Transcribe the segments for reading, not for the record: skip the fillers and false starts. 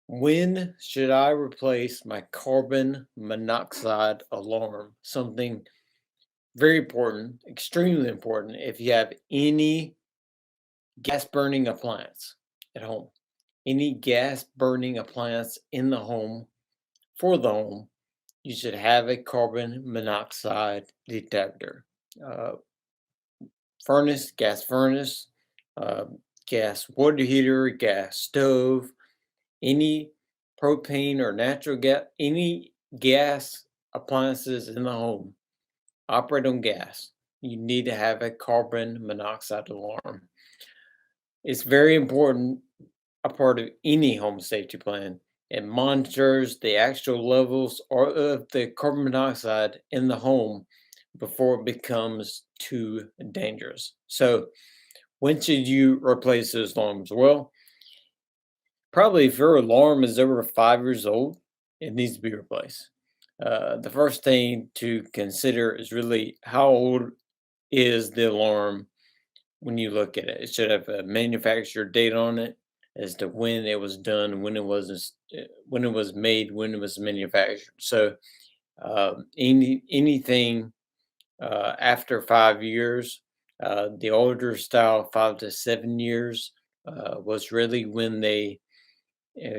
When should I replace my carbon monoxide alarm? Something very important, extremely important if you have any gas burning appliance at home. Any gas burning appliance in the home for the home, you should have a carbon monoxide detector. Uh, gas furnace, uh, gas water heater, gas stove, any propane or natural gas, any gas appliances in the home operate on gas. You need to have a carbon monoxide alarm. It's very important, a part of any home safety plan. It monitors the actual levels of the carbon monoxide in the home before it becomes too dangerous. So, when should you replace those alarms? Well, probably if your alarm is over 5 years old, it needs to be replaced. The first thing to consider is really how old is the alarm when you look at it. It should have a manufacturer date on it as to when it was done, when it was made, when it was manufactured. So anything after 5 years, the older style, 5 to 7 years, was really when they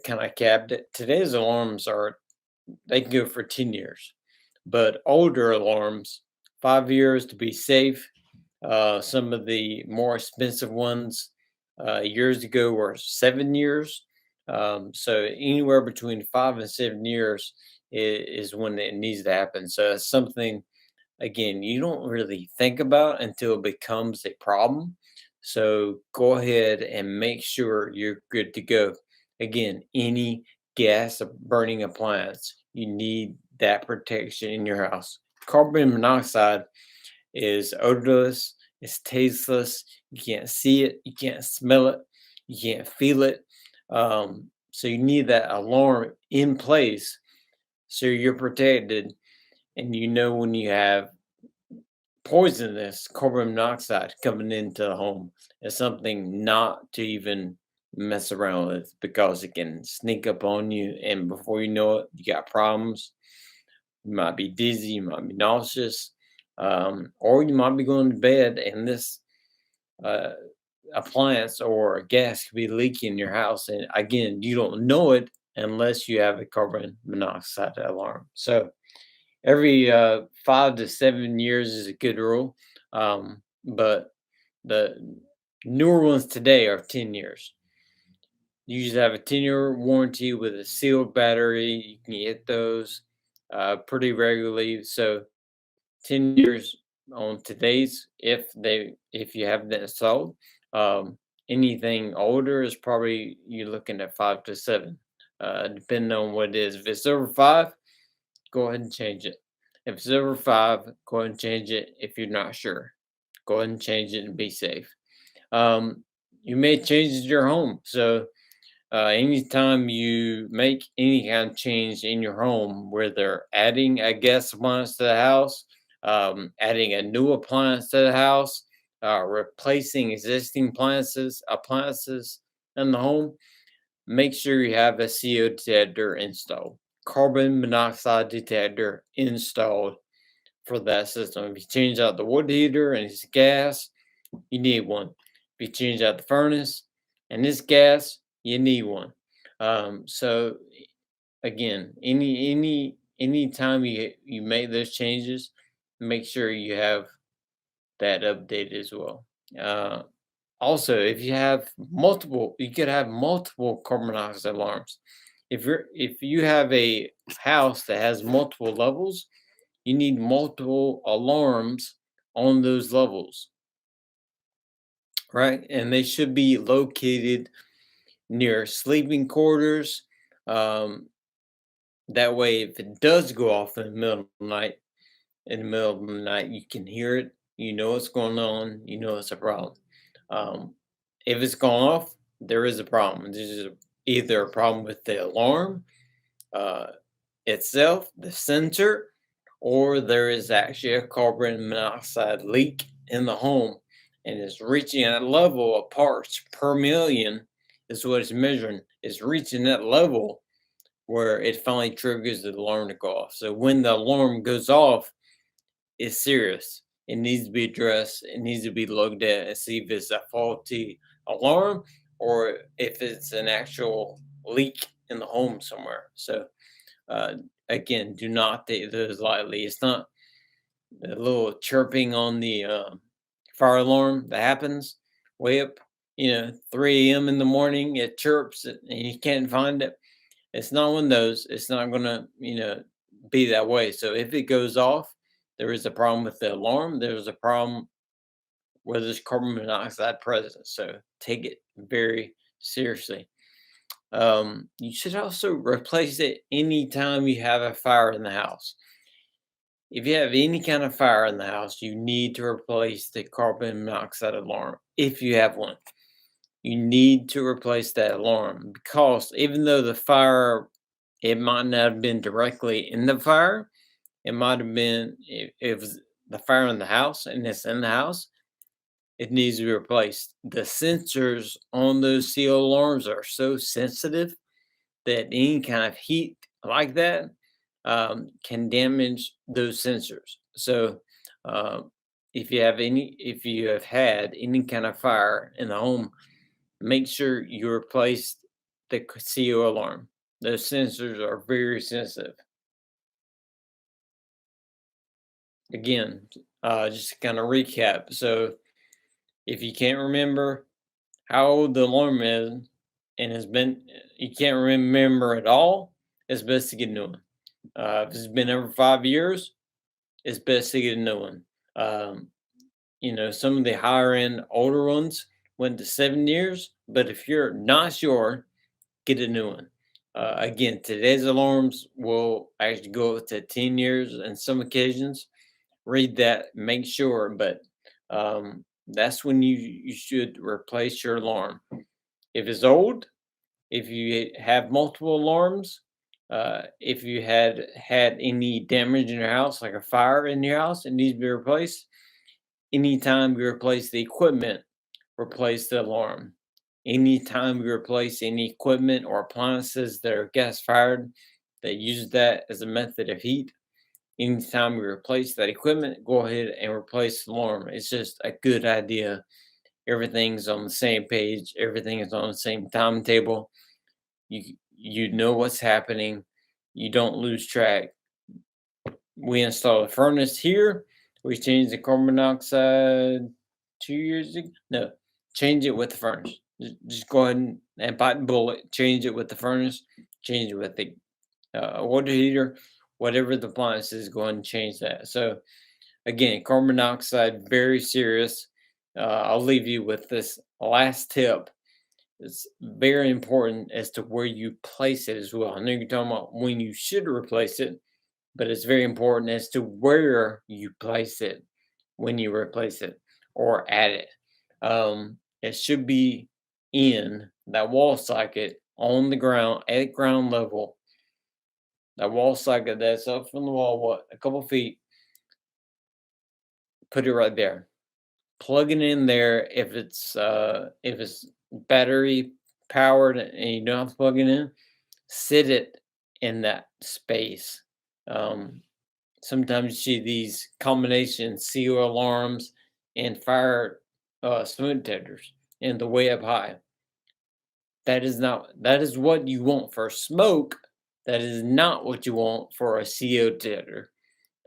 kind of capped it. Today's alarms they can go for 10 years, but older alarms, 5 years to be safe. Some of the more expensive ones years ago were 7 years. So anywhere between 5 and 7 years is when it needs to happen. So it's something, again, you don't really think about until it becomes a problem. So go ahead and make sure you're good to go. Again, any gas burning appliance, you need that protection in your house. Carbon monoxide is odorless, it's tasteless, you can't see it, you can't smell it, you can't feel it. So you need that alarm in place so you're protected and you know when you have poisonous carbon monoxide coming into the home. It's something not to even mess around with because it can sneak up on you, and before you know it, you got problems. You might be dizzy, you might be nauseous, or you might be going to bed and this uh, appliance or gas could be leaking in your house. And again, you don't know it unless you have a carbon monoxide alarm. So every 5 to 7 years is a good rule, but the newer ones today are 10 years. You usually have a 10-year warranty with a sealed battery. You can get those pretty regularly. So 10 years on today's, if you have that installed. Anything older is probably you're looking at 5 to 7, depending on what it is. If it's over 5, go ahead and change it. If it's over 5, go ahead and change it. If you're not sure, go ahead and change it and be safe. You made changes to your home. So anytime you make any kind of change in your home, whether adding a gas appliance to the house, adding a new appliance to the house, replacing existing appliances in the home, make sure you have a CO detector installed, carbon monoxide detector installed for that system. If you change out the wood heater and it's gas, you need one. If you change out the furnace and it's gas, you need one. So again, any time you make those changes, make sure you have that updated as well. Uh, Also, if you could have multiple carbon monoxide alarms. If you have a house that has multiple levels, you need multiple alarms on those levels, right? And they should be located near sleeping quarters. Um, that way, if it does go off in the middle of the night, you can hear it. You know what's going on. You know it's a problem. Um, if it's gone off, there is a problem. There's either a problem with the alarm uh, itself, the sensor, or there is actually a carbon monoxide leak in the home and it's reaching a level of parts per million is what it's measuring. is reaching that level where it finally triggers the alarm to go off. So when the alarm goes off, it's serious. It needs to be addressed. It needs to be looked at and see if it's a faulty alarm or if it's an actual leak in the home somewhere. So uh, again, do not take those lightly. It's not the little chirping on the fire alarm that happens way up, 3 a.m. in the morning. It chirps and you can't find it. It's not one of those. It's not gonna, be that way. So if it goes off, there is a problem with the alarm. There's a problem where there's carbon monoxide present. So take it very seriously. You should also replace it anytime you have a fire in the house. If you have any kind of fire in the house, you need to replace the carbon monoxide alarm if you have one. You need to replace that alarm because even though the fire, it might not have been directly in the fire, it might have been if it was the fire in the house and it's in the house, it needs to be replaced. The sensors on those CO alarms are so sensitive that any kind of heat like that can damage those sensors. So, uh, if you have had any kind of fire in the home, make sure you replace the CO alarm. Those sensors are very sensitive. Again, just to kind of recap. So, if you can't remember how old the alarm is and you can't remember at all, it's best to get a new one. If it's been over 5 years, it's best to get a new one. Um, some of the higher end older ones went to 7 years, but if you're not sure, get a new one. Again, today's alarms will actually go up to 10 years in some occasions. Read that, make sure, but that's when you should replace your alarm. If it's old, if you have multiple alarms, if you had any damage in your house, like a fire in your house, it needs to be replaced. Anytime you replace the equipment, replace the alarm. Anytime you replace any equipment or appliances that are gas fired that use that as a method of heat, anytime you replace that equipment, go ahead and replace the alarm. It's just a good idea. Everything's on the same page, everything is on the same timetable. You know what's happening. You don't lose track. We installed a furnace here. We changed the carbon monoxide 2 years ago. No, change it with the furnace. Just go ahead and bite the bullet. Change it with the furnace. Change it with the water heater. Whatever the appliance is, go ahead and change that. So again, carbon monoxide, very serious. I'll leave you with this last tip. It's very important as to where you place it as well. I know you're talking about when you should replace it, but it's very important as to where you place it when you replace it or add it. It should be in that wall socket on the ground at ground level. That wall socket that's up from the wall, what, a couple feet, put it right there. Plug it in there if it's battery powered and you don't have to plug it in, sit it in that space. Um, Sometimes you see these combination CO alarms and fire smoke detectors and the way up high. That is what you want for smoke. That is not what you want for a CO detector.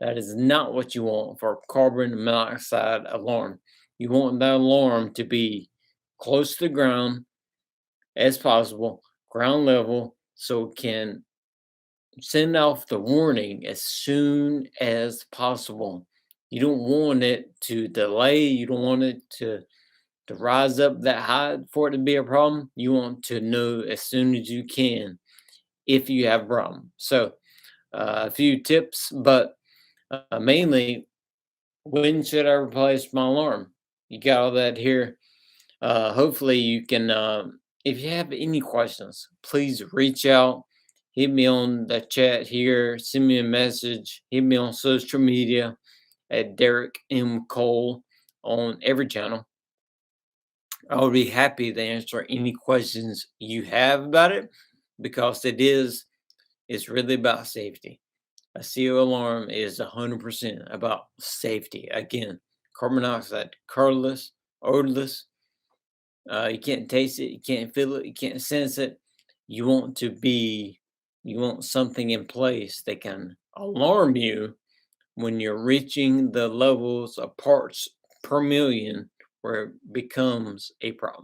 That is not what you want for a carbon monoxide alarm. You want that alarm to be close to the ground as possible, ground level, so it can send off the warning as soon as possible. You don't want it to delay. You don't want it to rise up that high for it to be a problem. You want to know as soon as you can if you have a problem. So, a few tips, but mainly, when should I replace my alarm? You got all that here. Hopefully, you can. If you have any questions, please reach out. Hit me on the chat here. Send me a message. Hit me on social media at Derek M. Cole on every channel. I would be happy to answer any questions you have about it because it's really about safety. A CO alarm is 100% about safety. Again, carbon monoxide, colorless, odorless. You can't taste it, you can't feel it, you can't sense it. You want to be, you want something in place that can alarm you when you're reaching the levels of parts per million where it becomes a problem.